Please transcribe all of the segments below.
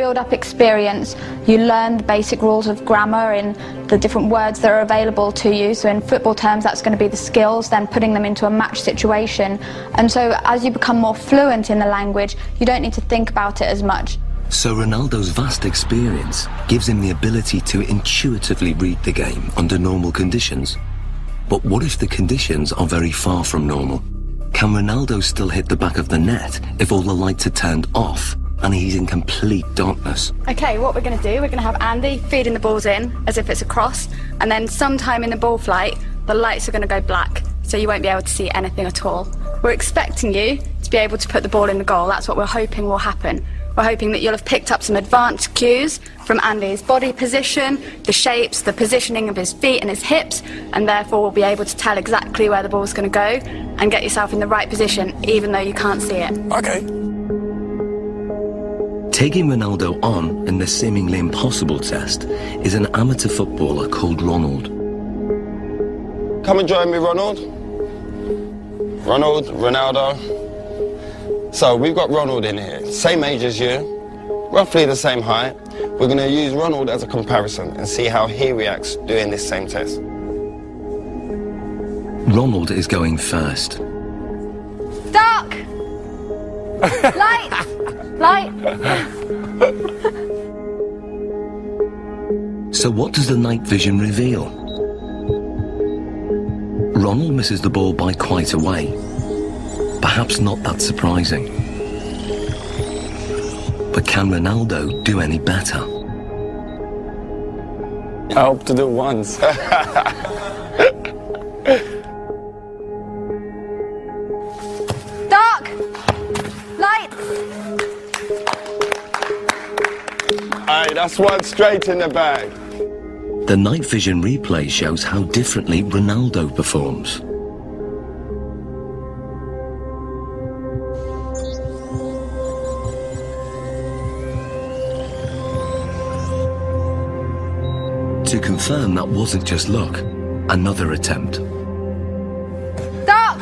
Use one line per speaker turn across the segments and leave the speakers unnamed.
Build up experience, you learn the basic rules of grammar in the different words that are available to you. So in football terms, that's going to be the skills, then putting them into a match situation. And so as you become more fluent in the language, you don't need to think about it as much.
So Ronaldo's vast experience gives him the ability to intuitively read the game under normal conditions. But what if the conditions are very far from normal? Can Ronaldo still hit the back of the net if all the lights are turned off and he's in complete darkness?
Okay, what we're going to do, we're going to have Andy feeding the balls in as if it's a cross, and then sometime in the ball flight, the lights are going to go black, so you won't be able to see anything at all. We're expecting you to be able to put the ball in the goal. That's what we're hoping will happen. We're hoping that you'll have picked up some advanced cues from Andy's body position, the shapes, the positioning of his feet and his hips, and therefore will be able to tell exactly where the ball's going to go and get yourself in the right position, even though you can't see it.
Okay.
Taking Ronaldo on in the seemingly impossible test is an amateur footballer called Ronald.
Come and join me, Ronald. Ronaldo. So we've got Ronald in here, same age as you, roughly the same height. We're going to use Ronald as a comparison and see how he reacts doing this same test.
Ronald is going first.
Dark! Light! Light!
So what does the night vision reveal? Ronald misses the ball by quite a way. Perhaps not that surprising. But can Ronaldo do any better?
I hope to do once.
Dark! Light!
Aye, that's one straight in the bag.
The night vision replay shows how differently Ronaldo performs. To confirm that wasn't just luck, another attempt.
Dark!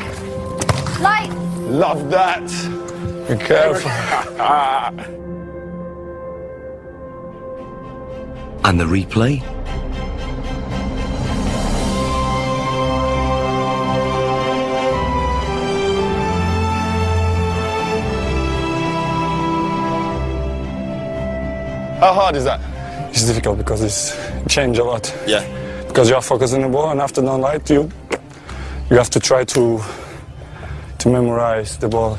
Light!
Love that. Be careful.
And the replay?
How hard is that?
It's difficult because it's changed a lot.
Yeah.
Because you are focusing on the ball, and after the light, you have to try to memorize the ball.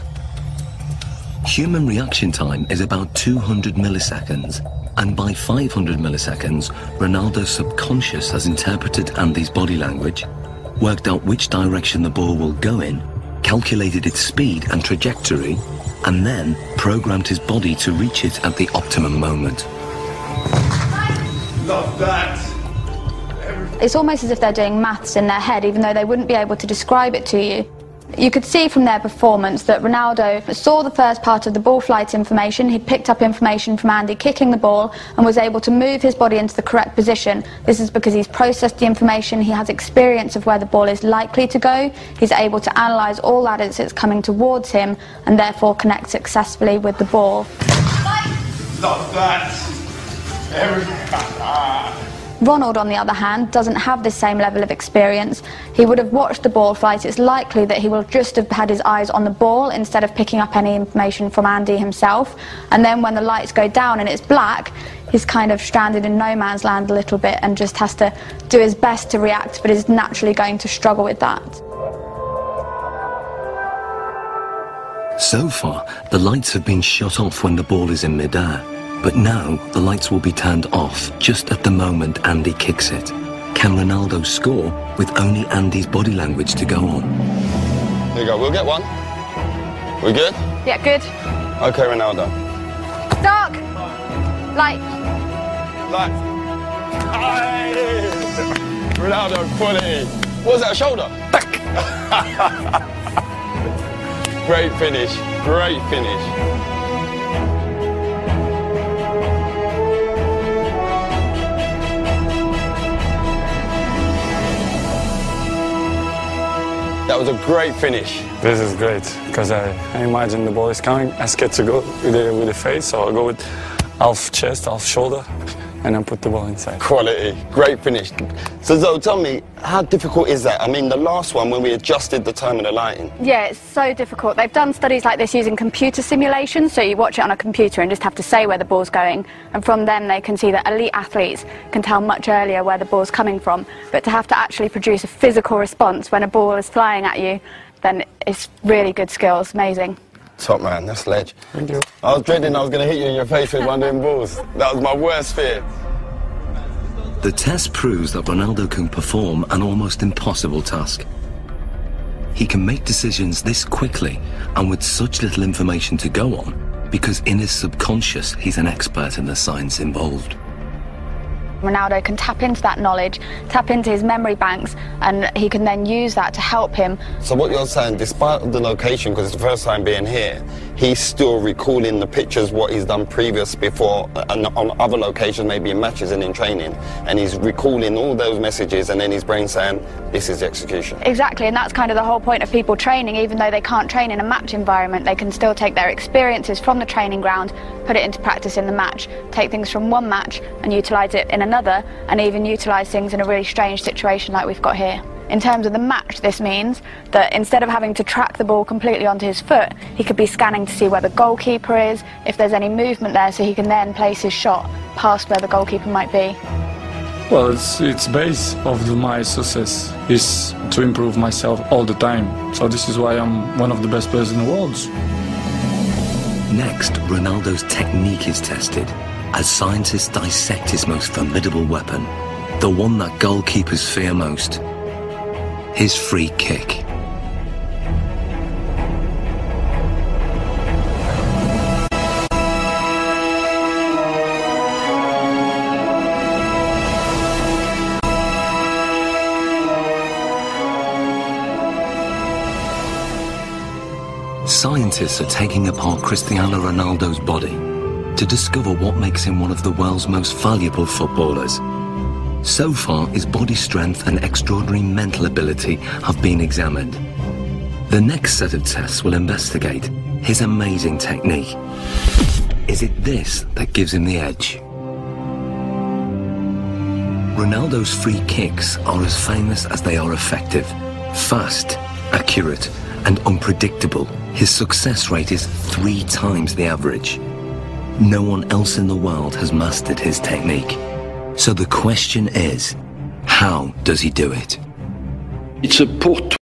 Human reaction time is about 200 milliseconds, and by 500 milliseconds, Ronaldo's subconscious has interpreted Andy's body language, worked out which direction the ball will go in, calculated its speed and trajectory, and then programmed his body to reach it at the optimum moment.
Love that.
It's almost as if they're doing maths in their head, even though they wouldn't be able to describe it to you. You could see from their performance that Ronaldo saw the first part of the ball flight information. He picked up information from Andy kicking the ball and was able to move his body into the correct position. This is because he's processed the information, he has experience of where the ball is likely to go, he's able to analyse all that as it's coming towards him and therefore connect successfully with the ball.
Love that.
Ronald, on the other hand, doesn't have the same level of experience. He would have watched the ball flight. It's likely that he will just have had his eyes on the ball instead of picking up any information from Andy himself. And then when the lights go down and it's black, he's kind of stranded in no man's land a little bit and just has to do his best to react, but is naturally going to struggle with that.
So far, the lights have been shut off when the ball is in midair. But now, the lights will be turned off just at the moment Andy kicks it. Can Ronaldo score with only Andy's body language to go on?
Here you go, we'll get one. We good?
Yeah, good.
Okay, Ronaldo.
Dark! Light!
Light. Aye. Ronaldo, fully. What was that, a shoulder? Great finish, great finish. That was a great finish.
This is great, because I imagine the ball is coming. I scared to go with the face, so I'll go with half chest, half shoulder, and then put the ball inside.
Quality, great finish. So Zoe, tell me, how difficult is that? I mean, the last one when we adjusted the time of the lighting.
Yeah, it's so difficult. They've done studies like this using computer simulations, so you watch it on a computer and just have to say where the ball's going, and from them they can see that elite athletes can tell much earlier where the ball's coming from, but to have to actually produce a physical response when a ball is flying at you, then it's really good skills, amazing.
Top man, that's ledge.
Thank you.
I was dreading I was going to hit you in your face with one of them balls. That was my worst fear.
The test proves that Ronaldo can perform an almost impossible task. He can make decisions this quickly and with such little information to go on because in his subconscious he's an expert in the science involved.
Ronaldo can tap into that knowledge, tap into his memory banks, and he can then use that to help him.
So what you're saying, despite the location, because it's the first time being here, he's still recalling the pictures, what he's done previous before, and on other locations, maybe in matches and in training, and he's recalling all those messages, and then his brain saying, this is the execution.
Exactly, and that's kind of the whole point of people training. Even though they can't train in a match environment, they can still take their experiences from the training ground, put it into practice in the match, take things from one match and utilise it in another, and even utilise things in a really strange situation like we've got here. In terms of the match, this means that instead of having to track the ball completely onto his foot, he could be scanning to see where the goalkeeper is, if there's any movement there, so he can then place his shot past where the goalkeeper might be.
Well, it's base of my success is to improve myself all the time. So this is why I'm one of the best players in the world.
Next, Ronaldo's technique is tested as scientists dissect his most formidable weapon, the one that goalkeepers fear most, his free kick. Scientists are taking apart Cristiano Ronaldo's body to discover what makes him one of the world's most valuable footballers. So far, his body strength and extraordinary mental ability have been examined. The next set of tests will investigate his amazing technique. Is it this that gives him the edge? Ronaldo's free kicks are as famous as they are effective, fast, accurate, and unpredictable. His success rate is 3 times the average. No one else in the world has mastered his technique. So the question is, how does he do it?
It's a port